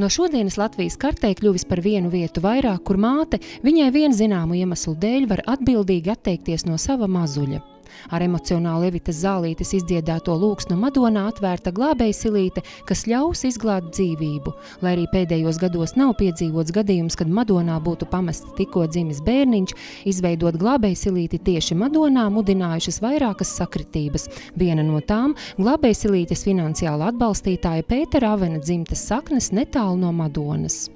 No šodienas Latvijas kartē kļuvis par vienu vietu vairāk, kur māte viņai vien zināmu iemeslu dēļ var atbildīgi atteikties no sava mazuļa. Ar emocionāli Evitas Zālītes izdziedāto lūgsnu Madonā atvērta glābējsilīte, kas ļaus izglābt dzīvību. Lai arī pēdējos gados nav piedzīvots gadījums, kad Madonā būtu pamests tikko dzimis bērniņš, izveidot glābējsilīti tieši Madonā mudinājušas vairākas sakritības. Viena no tām – glābējsilītes finansiāla atbalstītāja Pētera Avena dzimtes saknes netālu no Madonas.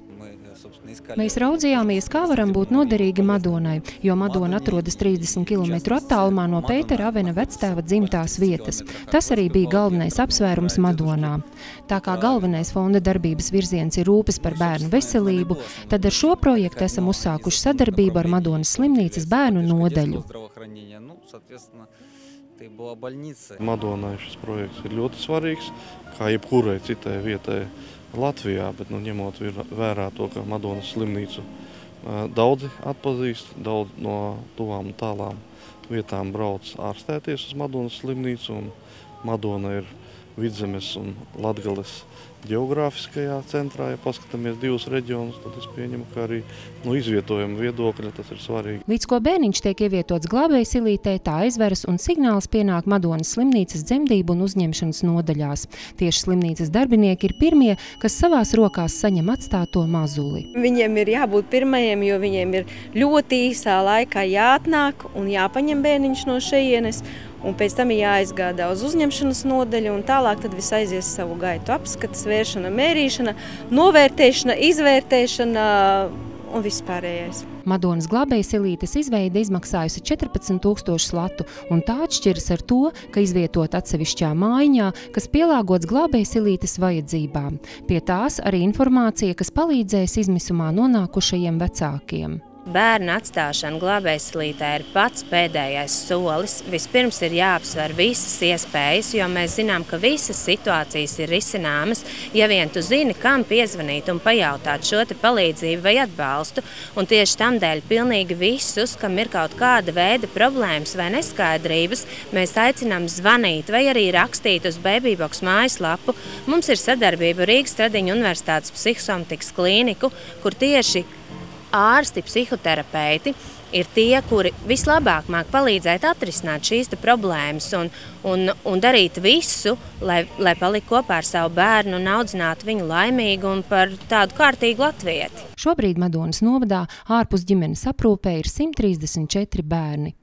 Mēs raudzījāmies, kā varam būt noderīgi Madonai, jo Madona atrodas 30 km attālumā no Pētera Avena vectēva dzimtās vietas. Tas arī bija galvenais apsvērums Madonā. Tā kā galvenais fonda darbības virziens ir rūpes par bērnu veselību, tad ar šo projektu esam uzsākuši sadarbību ar Madonas slimnīcas bērnu nodaļu. Madonai šis projekts ir ļoti svarīgs, kā jebkurai citai vietai Latvijā, bet ņemot vērā to, ka Madonas slimnīcu daudzi atpazīst, daudz no tuvām un tālām vietām brauc ārstēties uz Madonas slimnīcu, un Madona ir Vidzemes un Latgales ģeogrāfiskajā centrā. Ja paskatāmies divus reģionus, tad es pieņemu, ka arī no izvietojuma viedokļa tas ir svarīgi. Līdz ko bērniņš tiek ievietots glābējsilītē, tā aizveras un signāls pienāk Madonas slimnīcas dzemdību un uzņemšanas nodaļās. Tieši slimnīcas darbinieki ir pirmie, kas savās rokās saņem atstāto mazuli. Viņiem ir jābūt pirmajiem, jo viņiem ir ļoti īsā laikā jāatnāk un jāpaņem bērniņš no šejienes. Un pēc tam ir jāizgādā uz uzņemšanas nodaļu, un tālāk tad viss aizies savu gaitu. Apskates, vēršana, mērīšana, novērtēšana, izvērtēšana un viss pārējais. Madonas glābējsilītes izveide izmaksājusi 14 000 latu, un tā atšķiras ar to, ka izvietot atsevišķā mājiņā, kas pielāgots glābējsilītes vajadzībām. Pie tās arī informācija, kas palīdzēs izmisumā nonākušajiem vecākiem. Bērnu atstāšana glābējsilītē ir pats pēdējais solis. Vispirms ir jāapsver visas iespējas, jo mēs zinām, ka visas situācijas ir risināmas, ja vien tu zini, kam piezvanīt un pajautāt šo te palīdzību vai atbalstu. Un tieši tamdēļ pilnīgi visus, kam ir kaut kāda veida problēmas vai neskaidrības, mēs aicinām zvanīt vai arī rakstīt uz Babybox mājaslapu. Mums ir sadarbība Rīgas Stradiņu Universitātes psihosomatikas klīniku, kur tieši ārsti, psihoterapeiti ir tie, kuri vislabāk māk palīdzēt atrisināt šīs problēmas un darīt visu, lai paliktu kopā ar savu bērnu un audzinātu viņu laimīgu un par tādu kārtīgu latvieti. Šobrīd Madonas novadā ārpus ģimenes aprūpē ir 134 bērni.